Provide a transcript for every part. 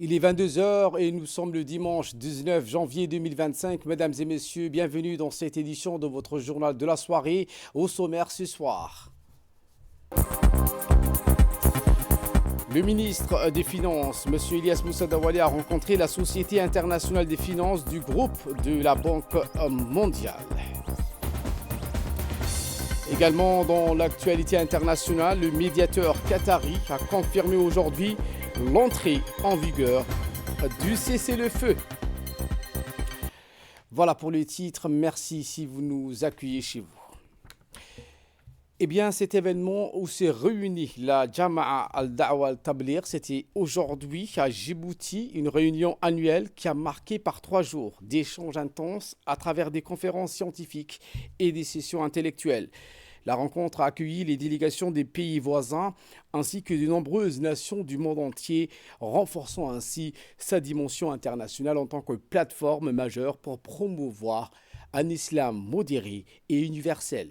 Il est 22 heures et nous sommes le dimanche 19 janvier 2025. Mesdames et messieurs, bienvenue dans cette édition de votre journal de la soirée. Au sommaire ce soir, le ministre des Finances, M. Ilyas Moussa Dawali, a rencontré la Société internationale des finances du groupe de la Banque mondiale. Également dans l'actualité internationale, le médiateur qatari a confirmé aujourd'hui l'entrée en vigueur du cessez-le-feu. Voilà pour le titre. Merci si vous nous accueillez chez vous. Eh bien, cet événement où s'est réunie la Jama'a al-Da'wa al-Tabligh, c'était aujourd'hui à Djibouti, une réunion annuelle qui a marqué par 3 jours d'échanges intenses à travers des conférences scientifiques et des sessions intellectuelles. La rencontre a accueilli les délégations des pays voisins ainsi que de nombreuses nations du monde entier, renforçant ainsi sa dimension internationale en tant que plateforme majeure pour promouvoir un islam modéré et universel.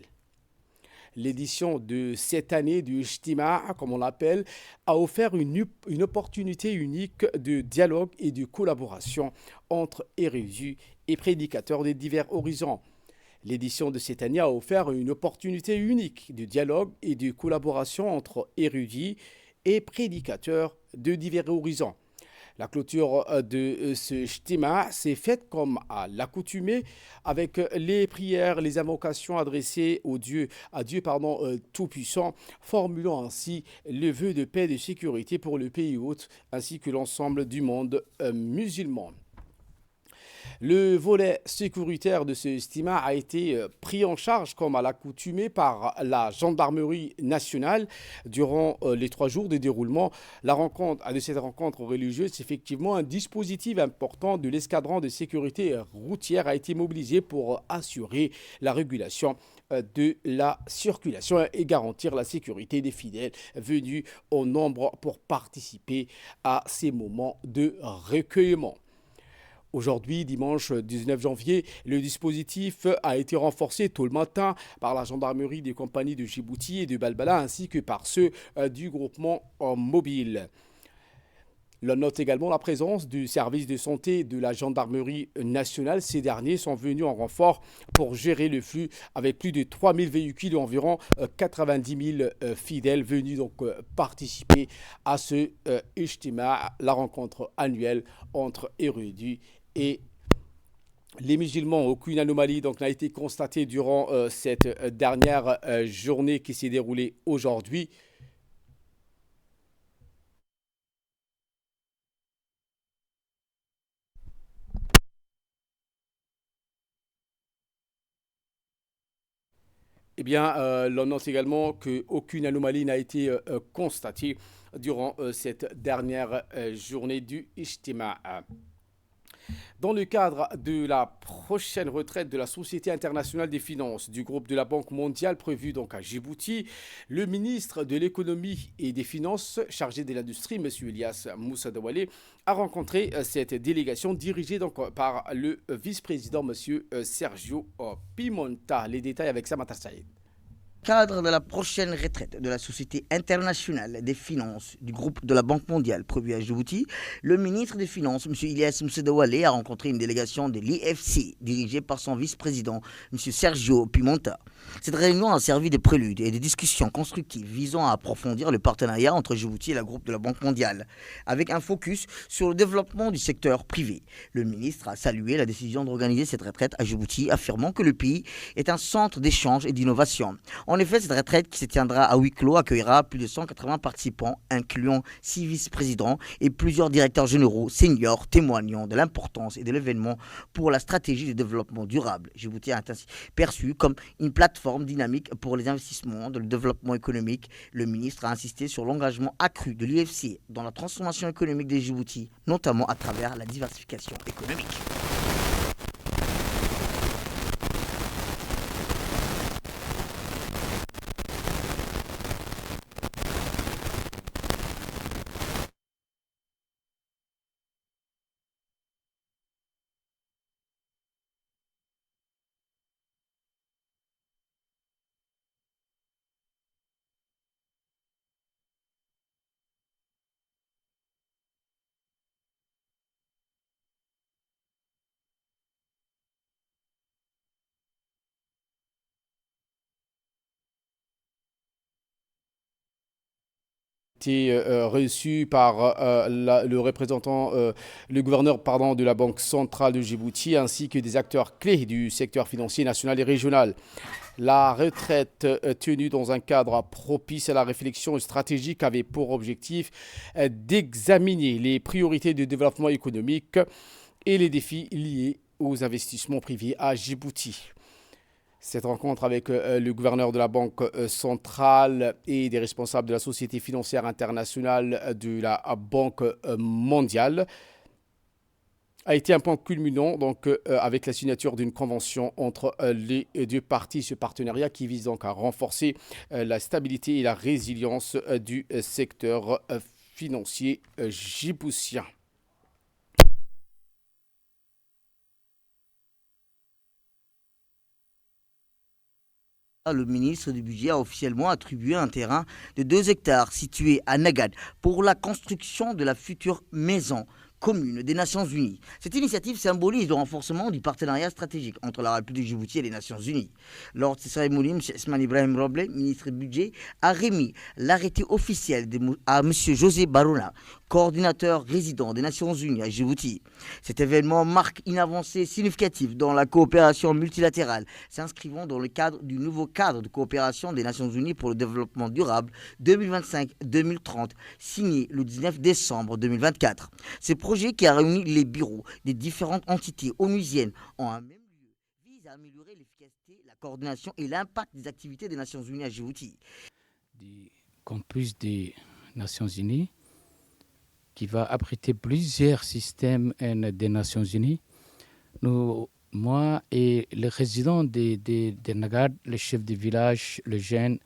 L'édition de cette année du Ijtima, comme on l'appelle, a offert une opportunité unique de dialogue et de collaboration entre érudits et prédicateurs des divers horizons. L'édition de cette année a offert une opportunité unique de dialogue et de collaboration entre érudits et prédicateurs de divers horizons. La clôture de ce Jtima s'est faite comme à l'accoutumée avec les prières, les invocations adressées à Dieu Tout-Puissant, formulant ainsi le vœu de paix et de sécurité pour le pays hôte ainsi que l'ensemble du monde musulman. Le volet sécuritaire de ce Stima a été pris en charge, comme à l'accoutumée, par la gendarmerie nationale durant les 3 jours de déroulement. De cette rencontre religieuse, effectivement, un dispositif important de l'escadron de sécurité routière a été mobilisé pour assurer la régulation de la circulation et garantir la sécurité des fidèles venus au nombre pour participer à ces moments de recueillement. Aujourd'hui, dimanche 19 janvier, le dispositif a été renforcé tôt le matin par la gendarmerie des compagnies de Djibouti et de Balbala ainsi que par ceux du groupement mobile. L'on note également la présence du service de santé de la gendarmerie nationale. Ces derniers sont venus en renfort pour gérer le flux avec plus de 3000 véhicules et environ 90 000 fidèles venus donc participer à ce Ijtima, la rencontre annuelle entre érudits et les musulmans. Aucune anomalie donc n'a été constatée durant cette dernière journée qui s'est déroulée aujourd'hui. Eh bien, l'on note également qu'aucune anomalie n'a été constatée durant cette dernière journée du Ijtima. Dans le cadre de la prochaine retraite de la Société internationale des finances du groupe de la Banque mondiale prévue donc à Djibouti, le ministre de l'économie et des finances chargé de l'industrie, M. Ilyas Moussa Dawali, a rencontré cette délégation dirigée donc par le vice-président M. Sergio Pimonta. Les détails avec Samata Saïd. Cadre de la prochaine retraite de la Société internationale des finances du groupe de la Banque mondiale prévue à Djibouti, le ministre des Finances, M. Ilyas Moussa Dawali, a rencontré une délégation de l'IFC dirigée par son vice-président, M. Sergio Pimonta. Cette réunion a servi de prélude et de discussions constructives visant à approfondir le partenariat entre Djibouti et le groupe de la Banque mondiale, avec un focus sur le développement du secteur privé. Le ministre a salué la décision d'organiser cette retraite à Djibouti, affirmant que le pays est un centre d'échange et d'innovation. En effet, cette retraite qui se tiendra à huis clos accueillera plus de 180 participants, incluant 6 vice-présidents et plusieurs directeurs généraux seniors témoignant de l'importance et de l'événement pour la stratégie de développement durable. Djibouti est ainsi perçu comme une plateforme dynamique pour les investissements dans le développement économique. Le ministre a insisté sur l'engagement accru de l'IFC dans la transformation économique de Djibouti, notamment à travers la diversification économique. été reçu par le gouverneur de la Banque centrale de Djibouti ainsi que des acteurs clés du secteur financier national et régional. La retraite tenue dans un cadre propice à la réflexion stratégique avait pour objectif d'examiner les priorités de développement économique et les défis liés aux investissements privés à Djibouti. Cette rencontre avec le gouverneur de la Banque centrale et des responsables de la Société financière internationale de la Banque mondiale a été un point culminant avec la signature d'une convention entre les deux parties. Ce partenariat qui vise donc à renforcer la stabilité et la résilience du secteur financier djiboutien. Le ministre du Budget a officiellement attribué un terrain de 2 hectares situé à Nagad pour la construction de la future maison commune des Nations Unies. Cette initiative symbolise le renforcement du partenariat stratégique entre la République de Djibouti et les Nations Unies. Lors de cette cérémonie, M. Ousmane Ibrahim Roble, ministre du Budget, a remis l'arrêté officiel à M. José Barouna, coordinateur résident des Nations Unies à Djibouti. Cet événement marque une avancée significative dans la coopération multilatérale, s'inscrivant dans le cadre du nouveau cadre de coopération des Nations Unies pour le développement durable 2025-2030, signé le 19 décembre 2024. Ce projet, qui a réuni les bureaux des différentes entités onusiennes en un même lieu, vise à améliorer l'efficacité, la coordination et l'impact des activités des Nations Unies à Djibouti. Du campus des Nations Unies, qui va abriter plusieurs systèmes des Nations Unies. Moi et les résidents de Nagad, les chefs de village, les jeunes,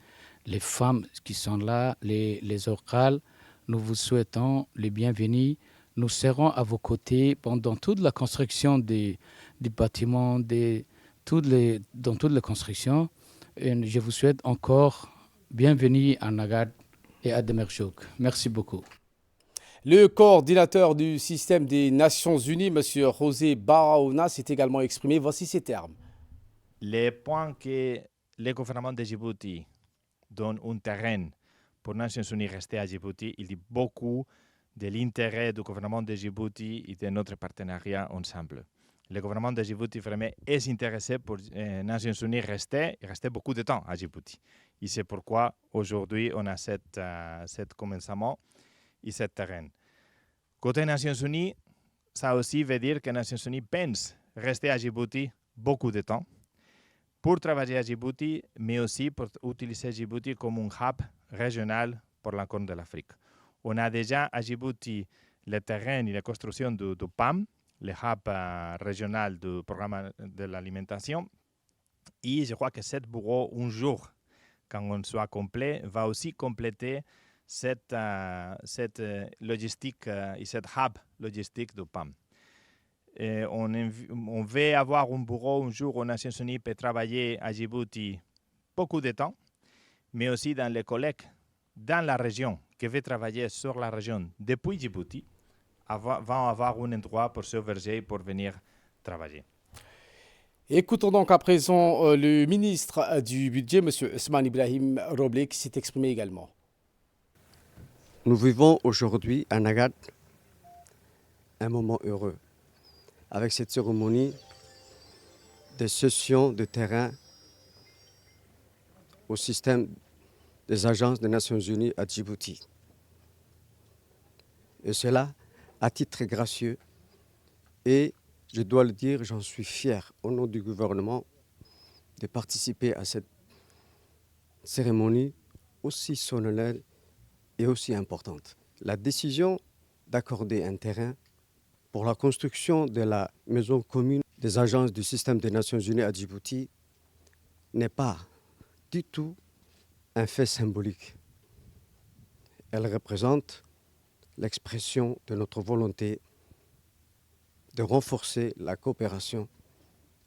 les femmes qui sont là, les orcales, nous vous souhaitons les bienvenus. Nous serons à vos côtés pendant toute la construction des bâtiments, dans toutes les constructions. Et je vous souhaite encore bienvenue à Nagad et à Demerjouk. Merci beaucoup. Le coordinateur du système des Nations Unies, M. José Barouna, s'est également exprimé. Voici ses termes. Les points que le gouvernement de Djibouti donne un terrain pour les Nations Unies rester à Djibouti, il dit beaucoup de l'intérêt du gouvernement de Djibouti et de notre partenariat ensemble. Le gouvernement de Djibouti vraiment est intéressé pour les Nations Unies rester beaucoup de temps à Djibouti. Et c'est pourquoi aujourd'hui on a cet commencement et ce terrain. Côté Nations Unies, ça aussi veut dire que les Nations Unies pensent rester à Djibouti beaucoup de temps pour travailler à Djibouti, mais aussi pour utiliser Djibouti comme un hub régional pour la Corne de l'Afrique. On a déjà à Djibouti le terrain et la construction du PAM, le hub régional du programme de l'alimentation. Et je crois que ce bureau, un jour, quand on soit complet, va aussi compléter cette logistique et cette hub logistique du PAM. On veut avoir un bureau un jour aux Nations Unies pour travailler à Djibouti beaucoup de temps, mais aussi dans les collègues dans la région qui veulent travailler sur la région depuis Djibouti vont avoir un endroit pour s'héberger et pour venir travailler. Écoutons donc à présent le ministre du Budget, M. Ousmane Ibrahim Roble, qui s'est exprimé également. Nous vivons aujourd'hui à Nagad un moment heureux avec cette cérémonie de cession de terrain au système des agences des Nations Unies à Djibouti. Et cela à titre gracieux. Et je dois le dire, j'en suis fier au nom du gouvernement de participer à cette cérémonie aussi solennelle et aussi importante. La décision d'accorder un terrain pour la construction de la maison commune des agences du système des Nations Unies à Djibouti n'est pas du tout un fait symbolique. Elle représente l'expression de notre volonté de renforcer la coopération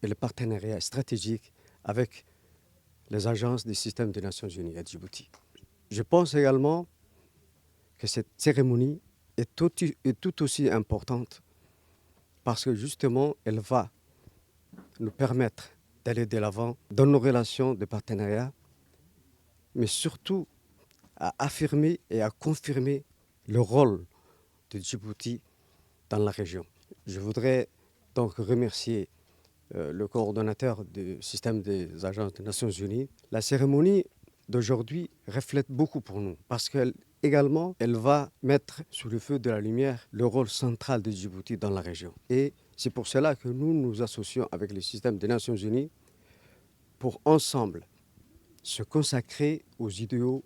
et le partenariat stratégique avec les agences du système des Nations Unies à Djibouti. Je pense également que cette cérémonie est tout aussi importante parce que justement, elle va nous permettre d'aller de l'avant dans nos relations de partenariat, mais surtout à affirmer et à confirmer le rôle de Djibouti dans la région. Je voudrais donc remercier le coordonnateur du système des agences des Nations Unies. La cérémonie d'aujourd'hui reflète beaucoup pour nous parce qu'elle également, elle va mettre sous le feu de la lumière le rôle central de Djibouti dans la région. Et c'est pour cela que nous nous associons avec le système des Nations Unies pour ensemble se consacrer aux idéaux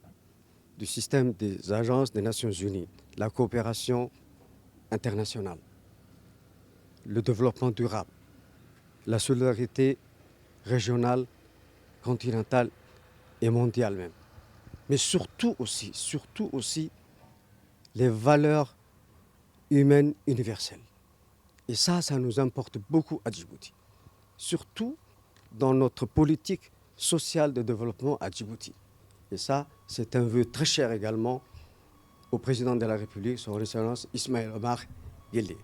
du système des agences des Nations Unies, la coopération internationale, le développement durable, la solidarité régionale, continentale et mondiale même. Mais surtout aussi, les valeurs humaines universelles. Et ça nous importe beaucoup à Djibouti. Surtout dans notre politique sociale de développement à Djibouti. Et ça, c'est un vœu très cher également au président de la République, son Excellence Ismaël Omar Guelleh.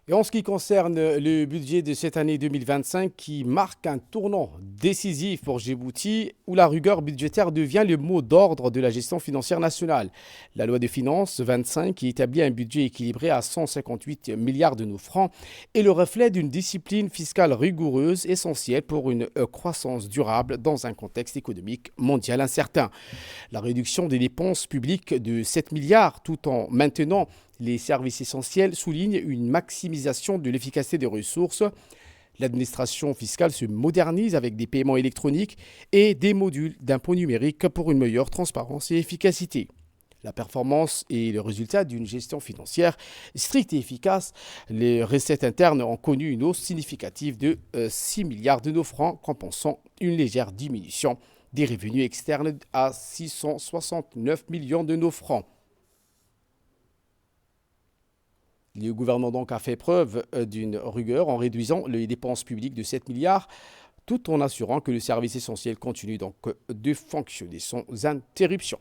Et en ce qui concerne le budget de cette année 2025 qui marque un tournant décisif pour Djibouti où la rigueur budgétaire devient le mot d'ordre de la gestion financière nationale. La loi de finances 25 qui établit un budget équilibré à 158 milliards de nos francs est le reflet d'une discipline fiscale rigoureuse essentielle pour une croissance durable dans un contexte économique mondial incertain. La réduction des dépenses publiques de 7 milliards tout en maintenant les services essentiels soulignent une maximisation de l'efficacité des ressources. L'administration fiscale se modernise avec des paiements électroniques et des modules d'impôt numérique pour une meilleure transparence et efficacité. La performance est le résultat d'une gestion financière stricte et efficace. Les recettes internes ont connu une hausse significative de 6 milliards de nos francs, compensant une légère diminution des revenus externes à 669 millions de nos francs. Le gouvernement donc a fait preuve d'une rigueur en réduisant les dépenses publiques de 7 milliards tout en assurant que le service essentiel continue donc de fonctionner sans interruption.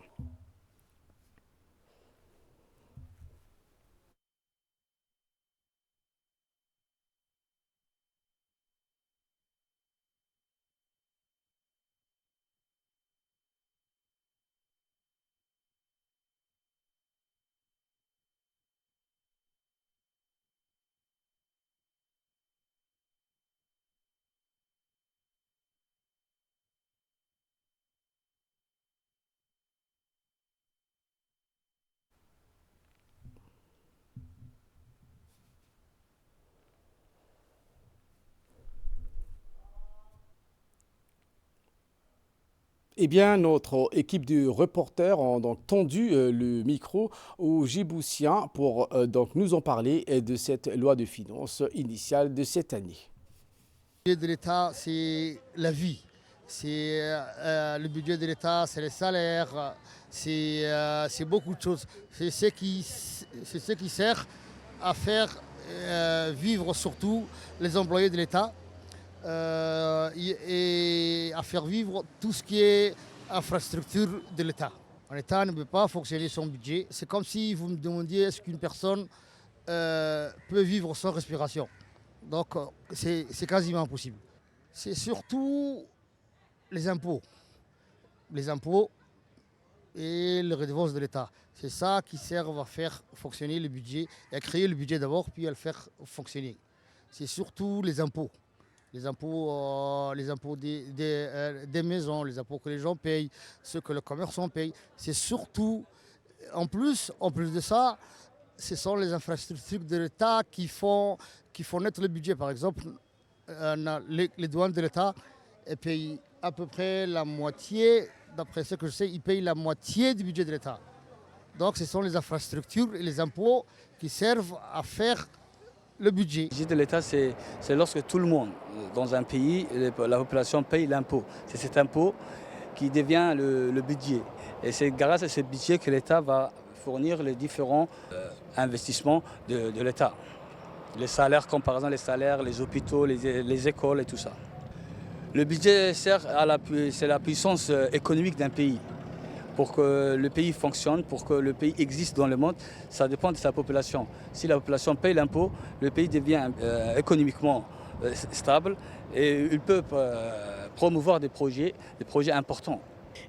Eh bien, notre équipe de reporters a donc tendu le micro aux Djiboutiens pour donc nous en parler de cette loi de finances initiale de cette année. Le budget de l'État, c'est la vie. C'est le budget de l'État, c'est les salaires, c'est beaucoup de choses. C'est ce qui sert à faire vivre surtout les employés de l'État. Et à faire vivre tout ce qui est infrastructure de l'État. L'État ne peut pas fonctionner sans budget. C'est comme si vous me demandiez est-ce qu'une personne peut vivre sans respiration. Donc c'est quasiment impossible. C'est surtout les impôts. Les impôts et les redevances de l'État. C'est ça qui sert à faire fonctionner le budget, et à créer le budget d'abord, puis à le faire fonctionner. C'est surtout les impôts. Les impôts des maisons, les impôts que les gens payent, ceux que le commerçant paye. C'est surtout, en plus de ça, ce sont les infrastructures de l'État qui font naître le budget. Par exemple, les douanes de l'État payent à peu près la moitié, d'après ce que je sais, ils payent la moitié du budget de l'État. Donc ce sont les infrastructures et les impôts qui servent à faire le budget. Le budget de l'État, c'est lorsque tout le monde, dans un pays, la population paye l'impôt. C'est cet impôt qui devient le budget. Et c'est grâce à ce budget que l'État va fournir les différents investissements de l'État. Les salaires, comme par exemple les salaires, les hôpitaux, les écoles et tout ça. Le budget sert c'est la puissance économique d'un pays. Pour que le pays fonctionne, pour que le pays existe dans le monde, ça dépend de sa population. Si la population paye l'impôt, le pays devient économiquement stable et il peut promouvoir des projets importants.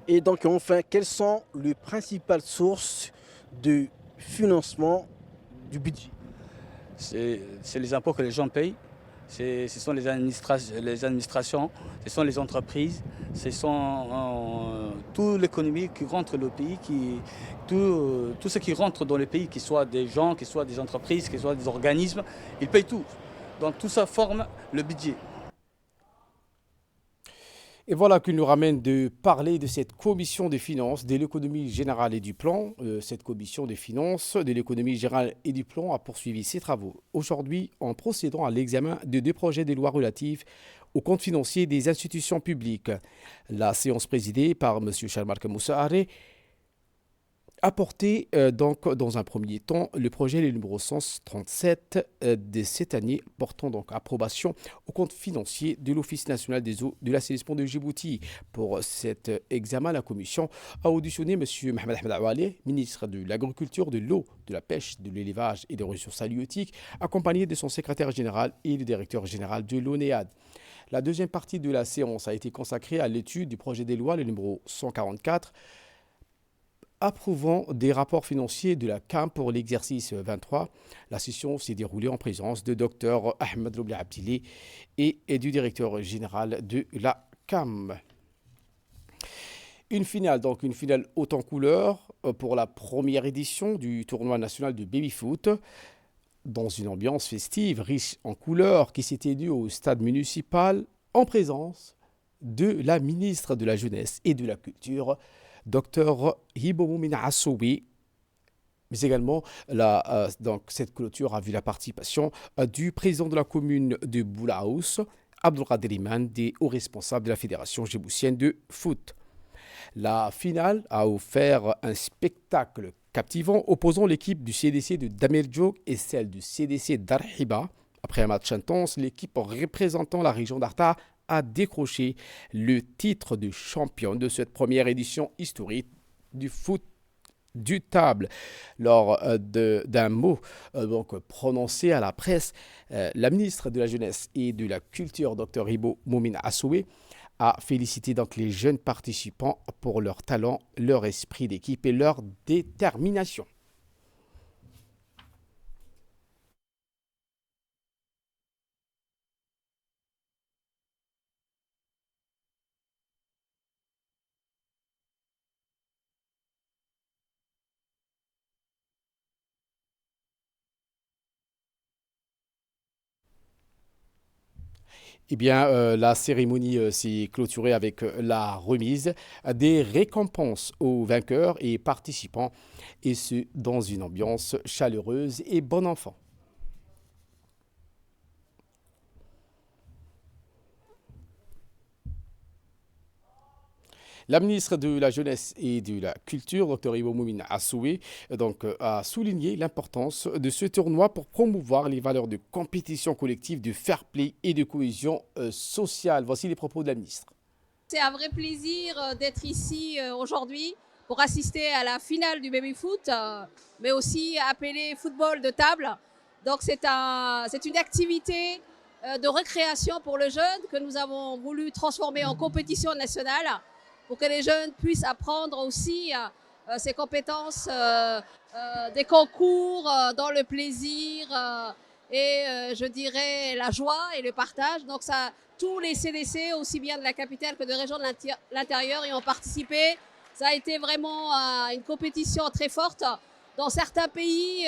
Et donc enfin, quelles sont les principales sources de financement du budget? C'est les impôts que les gens payent, ce sont les administrations, ce sont les entreprises, ce sont toute l'économie qui rentre dans le pays, tout ce qui rentre dans le pays, qu'il soit des gens, qu'il soit des entreprises, qu'il soit des organismes, ils payent tout. Donc tout ça forme le budget. Et voilà qui nous ramène de parler de cette commission des finances, de l'économie générale et du plan. Cette commission des finances, de l'économie générale et du plan a poursuivi ses travaux aujourd'hui en procédant à l'examen de 2 projets de loi relatifs aux comptes financiers des institutions publiques. La séance présidée par M. Charmark Moussaharé a porté donc dans un premier temps le projet numéro 137 de cette année portant donc approbation au compte financier de l'Office national des eaux de l'assainissement de Djibouti. Pour cet examen, la commission a auditionné M. Mohamed Ahmed Awale, ministre de l'Agriculture, de l'eau, de la pêche, de l'élevage et des ressources halieutiques, accompagné de son secrétaire général et le directeur général de l'ONEAD. La deuxième partie de la séance a été consacrée à l'étude du projet de loi, le numéro 144, approuvant des rapports financiers de la CAM pour l'exercice 23. La session s'est déroulée en présence de Dr Ahmed Roubli Abdili et du directeur général de la CAM. Une finale haute en couleur pour la première édition du tournoi national de baby-foot dans une ambiance festive riche en couleurs qui s'est tenue au stade municipal en présence de la ministre de la Jeunesse et de la Culture, Dr Hibo Moumine Assoubi. Mais également, donc, cette clôture a vu la participation du président de la commune de Boulaous, Abdelkader Iman, des hauts responsables de la Fédération djiboutienne de foot. La finale a offert un spectacle captivant opposant l'équipe du CDC de Dameljog et celle du CDC d'Arhiba. Après un match intense, l'équipe représentant la région d'Arta a décroché le titre de champion de cette première édition historique du foot du table. Lors d'un mot donc prononcé à la presse, la ministre de la Jeunesse et de la Culture, Dr Hibo Moumine Assoué, a félicité donc les jeunes participants pour leur talent, leur esprit d'équipe et leur détermination. Eh bien, la cérémonie s'est clôturée avec la remise des récompenses aux vainqueurs et participants, et ce, dans une ambiance chaleureuse et bon enfant. La ministre de la Jeunesse et de la Culture, Dr Hibo Moumine Assoué, a souligné l'importance de ce tournoi pour promouvoir les valeurs de compétition collective, de fair play et de cohésion sociale. Voici les propos de la ministre. C'est un vrai plaisir d'être ici aujourd'hui pour assister à la finale du baby-foot, mais aussi appelé football de table. Donc c'est une activité de récréation pour le jeune que nous avons voulu transformer en compétition nationale, pour que les jeunes puissent apprendre aussi ces compétences des concours dans le plaisir et je dirais la joie et le partage. Donc ça, tous les CDC, aussi bien de la capitale que de régions de l'intérieur, y ont participé. Ça a été vraiment une compétition très forte. Dans certains pays,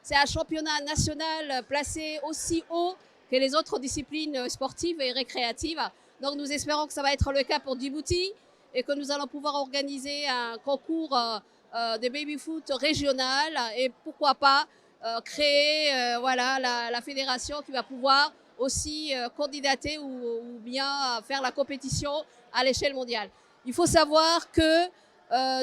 c'est un championnat national placé aussi haut que les autres disciplines sportives et récréatives. Donc nous espérons que ça va être le cas pour Djibouti, et que nous allons pouvoir organiser un concours de baby-foot régional et pourquoi pas créer la fédération qui va pouvoir aussi candidater ou bien faire la compétition à l'échelle mondiale. Il faut savoir que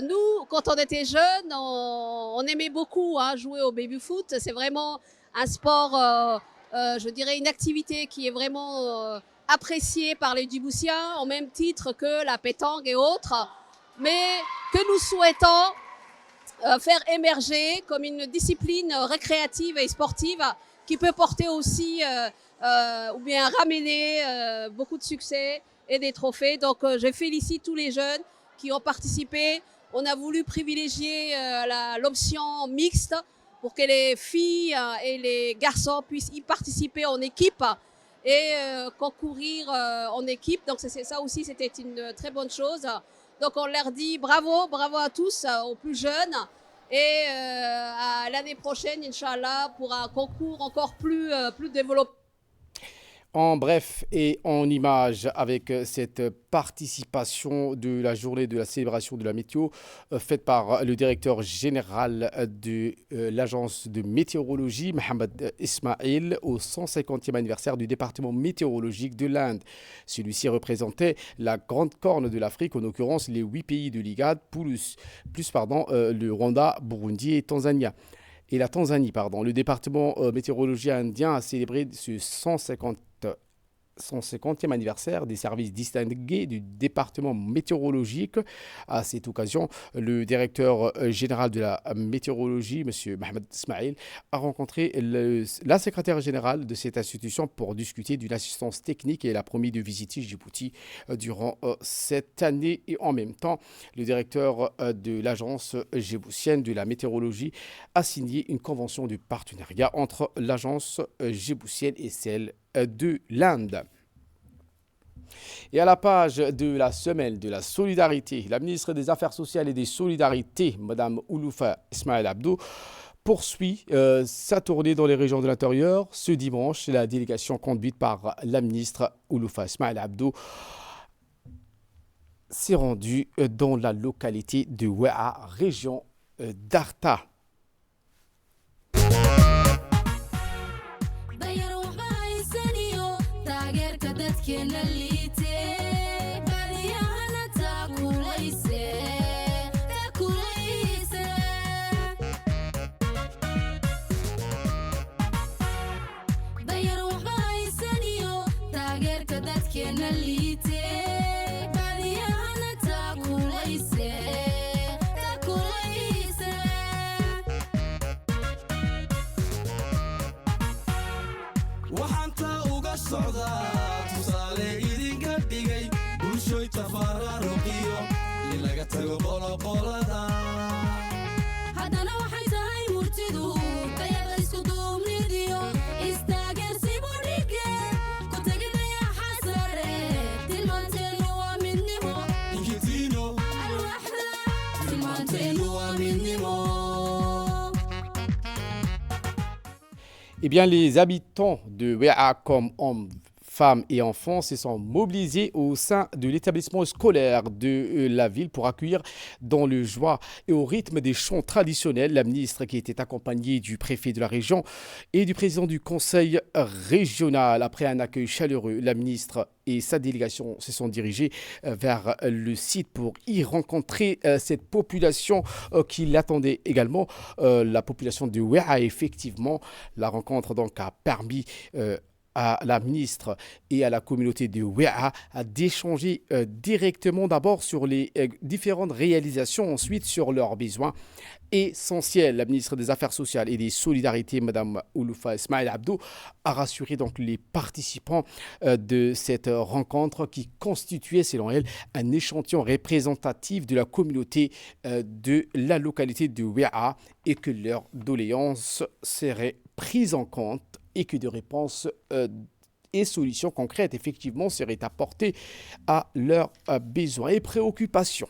nous, quand on était jeunes, on aimait beaucoup jouer au baby-foot. C'est vraiment un sport, je dirais une activité qui est vraiment apprécié par les Djiboutiens au même titre que la pétanque et autres, mais que nous souhaitons faire émerger comme une discipline récréative et sportive qui peut porter aussi ou bien ramener beaucoup de succès et des trophées. Donc je félicite tous les jeunes qui ont participé. On a voulu privilégier l'option mixte pour que les filles et les garçons puissent y participer en équipe et concourir en équipe. Donc ça aussi, c'était une très bonne chose. Donc on leur dit bravo à tous, aux plus jeunes. Et à l'année prochaine, Inch'Allah, pour un concours encore plus développé. En bref et en image, avec cette participation de la journée de la célébration de la météo faite par le directeur général de l'agence de météorologie, Mohamed Ismail, au 150e anniversaire du département météorologique de l'Inde. Celui-ci représentait la grande corne de l'Afrique, en l'occurrence les 8 pays de l'IGAD, plus le Rwanda, Burundi et Tanzanie. La Tanzanie, le département météorologie indien a célébré ce 150e anniversaire des services distingués du département météorologique. À cette occasion, le directeur général de la météorologie, M. Mohamed Ismail, a rencontré la secrétaire générale de cette institution pour discuter d'une assistance technique et elle a promis de visiter Djibouti durant cette année. Et en même temps, le directeur de l'agence djiboutienne de la météorologie a signé une convention de partenariat entre l'agence djiboutienne et celle de l'Inde. Et à la page de la semaine de la solidarité, la ministre des Affaires sociales et des Solidarités, Mme Ouloufa Ismail Abdou, poursuit sa tournée dans les régions de l'intérieur. Ce dimanche, la délégation conduite par la ministre Ouloufa Ismail Abdou s'est rendue dans la localité de Ouéa, région d'Arta. Eh bien, les habitants de Ouéa, comme hommes, femmes et enfants, se sont mobilisés au sein de l'établissement scolaire de la ville pour accueillir dans le joie et au rythme des chants traditionnels la ministre qui était accompagnée du préfet de la région et du président du conseil régional. Après un accueil chaleureux, la ministre et sa délégation se sont dirigés vers le site pour y rencontrer cette population qui l'attendait également. La population de Ouéa, effectivement, la rencontre donc a permis à la ministre et à la communauté de Ouéa d'échanger directement d'abord sur les différentes réalisations, ensuite sur leurs besoins essentiels. La ministre des Affaires sociales et des Solidarités, Mme Ouloufa Ismail Abdou, a rassuré donc les participants de cette rencontre qui constituait, selon elle, un échantillon représentatif de la communauté de la localité de Ouéa et que leurs doléances seraient prises en compte et que des réponses et solutions concrètes, effectivement, seraient apportées à leurs besoins et préoccupations.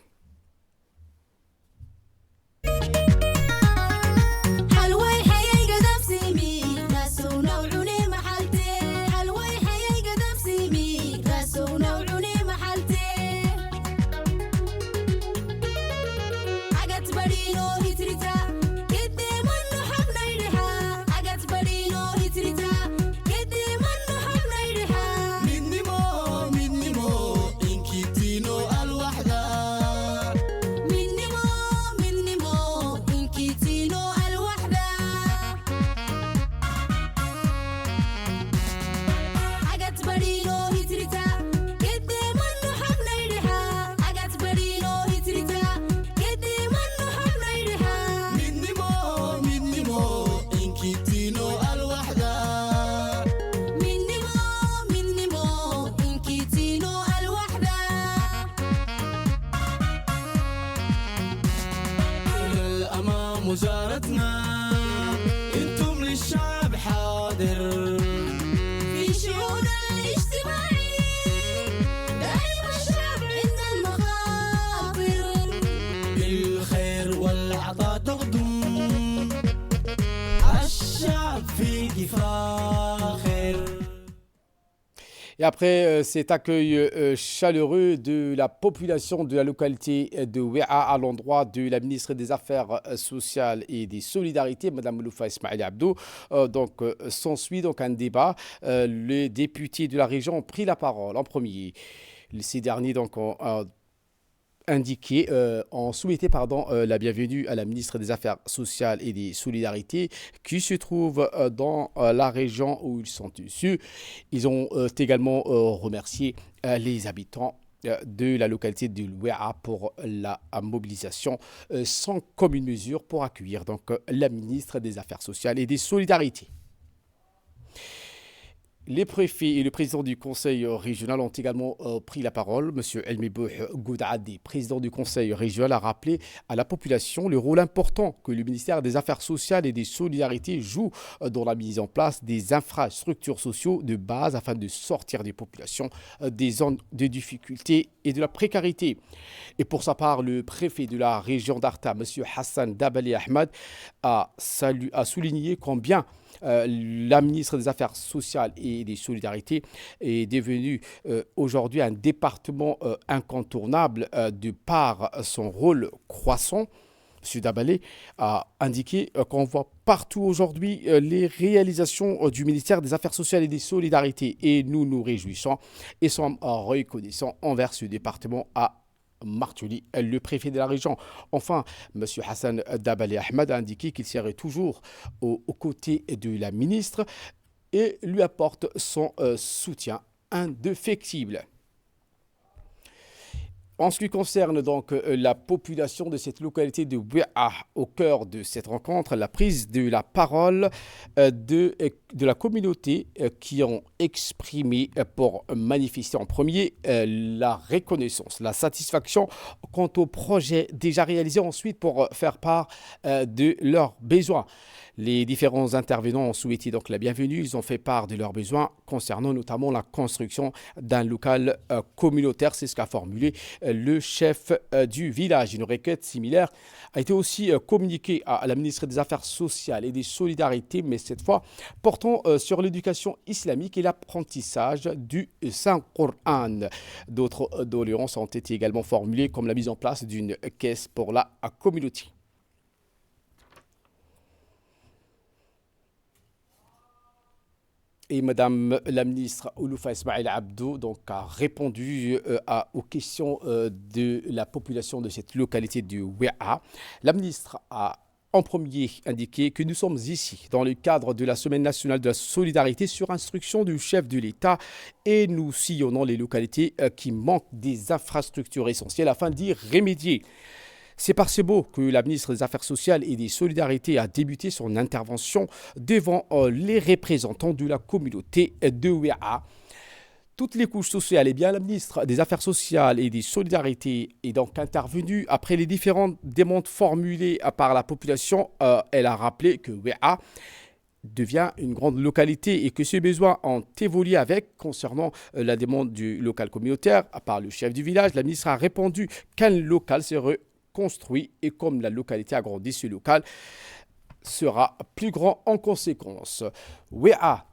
Et après cet accueil chaleureux de la population de la localité de Ouéa à l'endroit de la ministre des Affaires sociales et des Solidarités, Mme Mouloufa Ismaïl Abdou, s'ensuit donc un débat. Les députés de la région ont pris la parole en premier. Ces derniers donc ont souhaité la bienvenue à la ministre des Affaires sociales et des Solidarités qui se trouve dans la région où ils sont issus. Ils ont également remercié les habitants de la localité de Ouéa pour la mobilisation sans commune mesure pour accueillir donc la ministre des Affaires sociales et des Solidarités. Les préfets et le président du conseil régional ont également pris la parole. Monsieur Elmebouh Goudadi, président du conseil régional, a rappelé à la population le rôle important que le ministère des Affaires sociales et des Solidarités joue dans la mise en place des infrastructures sociales de base afin de sortir des populations des zones de difficulté et de la précarité. Et pour sa part, le préfet de la région d'Arta, monsieur Hassan Dabali Ahmad, a souligné combien la ministre des Affaires sociales et des Solidarités est devenue aujourd'hui un département incontournable de par son rôle croissant. M. Dabalé a indiqué qu'on voit partout aujourd'hui les réalisations du ministère des Affaires sociales et des Solidarités et nous nous réjouissons et sommes reconnaissants envers ce département à Martuli, le préfet de la région. Enfin, M. Hassan Dabali Ahmad a indiqué qu'il serait toujours aux côtés de la ministre et lui apporte son soutien indéfectible. En ce qui concerne donc la population de cette localité de Ouéa, au cœur de cette rencontre, la prise de la parole de la communauté qui ont exprimé pour manifester en premier la reconnaissance, la satisfaction quant aux projets déjà réalisés, ensuite pour faire part de leurs besoins. Les différents intervenants ont souhaité donc la bienvenue. Ils ont fait part de leurs besoins concernant notamment la construction d'un local communautaire. C'est ce qu'a formulé le chef du village. Une requête similaire a été aussi communiquée à la ministre des Affaires sociales et des Solidarités, mais cette fois portant sur l'éducation islamique et l'apprentissage du Saint-Coran. D'autres doléances ont été également formulées, comme la mise en place d'une caisse pour la communauté. Et Madame la ministre Mouloufa Ismaïl Abdou a répondu aux questions de la population de cette localité de Ouéa. La ministre a en premier indiqué que nous sommes ici dans le cadre de la Semaine nationale de la solidarité sur instruction du chef de l'État et nous sillonnons les localités qui manquent des infrastructures essentielles afin d'y remédier. C'est par ces mots que la ministre des Affaires sociales et des Solidarités a débuté son intervention devant les représentants de la communauté de Ouéa. Toutes les couches sociales, eh bien, la ministre des Affaires sociales et des Solidarités est donc intervenue après les différentes demandes formulées par la population. Elle a rappelé que Ouéa devient une grande localité et que ces besoins ont évolué avec concernant la demande du local communautaire par le chef du village. La ministre a répondu qu'un local serait construit et comme la localité a grandi, ce local sera plus grand en conséquence. Ouéa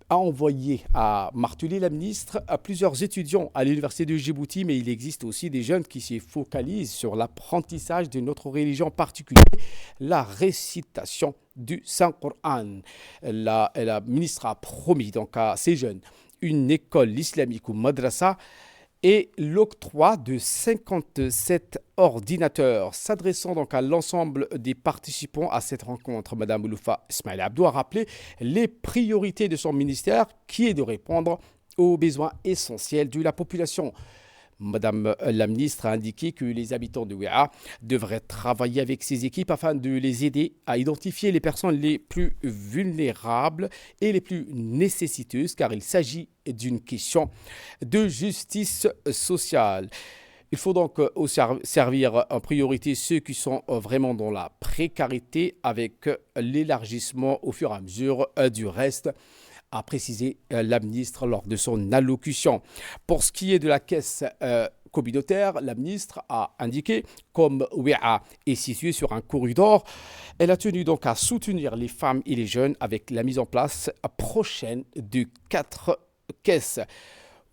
a envoyé à Martuli, la ministre, à plusieurs étudiants à l'université de Djibouti, mais il existe aussi des jeunes qui se focalisent sur l'apprentissage de notre religion, en particulier la récitation du Saint-Coran. La ministre a promis donc à ces jeunes une école islamique ou madrasa et l'octroi de 57 ordinateurs. S'adressant donc à l'ensemble des participants à cette rencontre, Mme Mouloufa Ismaïl Abdou a rappelé les priorités de son ministère qui est de répondre aux besoins essentiels de la population. Madame la ministre a indiqué que les habitants de Ouéa devraient travailler avec ces équipes afin de les aider à identifier les personnes les plus vulnérables et les plus nécessiteuses, car il s'agit d'une question de justice sociale. Il faut donc servir en priorité ceux qui sont vraiment dans la précarité avec l'élargissement au fur et à mesure du reste, a précisé la ministre lors de son allocution. Pour ce qui est de la caisse communautaire. La ministre a indiqué, comme Ouéa est située sur un corridor, elle a tenu donc à soutenir les femmes et les jeunes avec la mise en place prochaine de 4 caisses.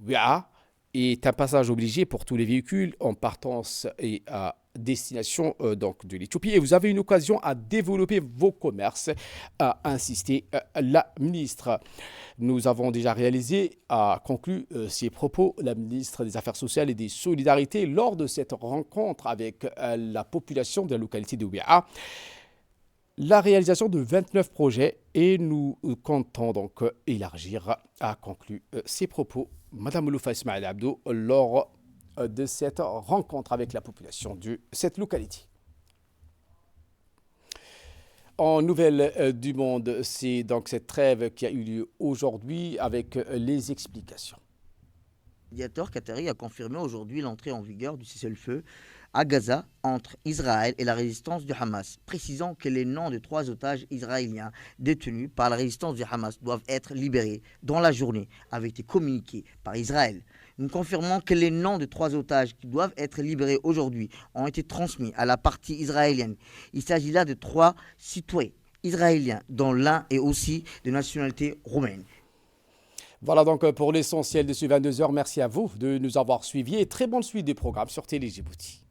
Ouéa est un passage obligé pour tous les véhicules en partance et à destination donc de l'Éthiopie. Et vous avez une occasion à développer vos commerces, a insisté la ministre. Nous avons déjà réalisé, a conclu ses propos, la ministre des Affaires sociales et des Solidarités lors de cette rencontre avec la population de la localité de Ouéa. La réalisation de 29 projets et nous comptons donc élargir, a conclu ses propos Madame Loufa Ismaël Abdo lors de cette rencontre avec la population de cette localité. En nouvelle du monde, c'est donc cette trêve qui a eu lieu aujourd'hui avec les explications. Le médiateur qatari a confirmé aujourd'hui l'entrée en vigueur du cessez-le-feu à Gaza entre Israël et la résistance du Hamas, précisant que les noms de 3 otages israéliens détenus par la résistance du Hamas doivent être libérés dans la journée, avait été communiqué par Israël. Nous confirmons que les noms de 3 otages qui doivent être libérés aujourd'hui ont été transmis à la partie israélienne. Il s'agit là de 3 citoyens israéliens, dont l'un est aussi de nationalité roumaine. Voilà donc pour l'essentiel de ce 22h. Merci à vous de nous avoir suivis et très bonne suite des programmes sur Télé Djibouti.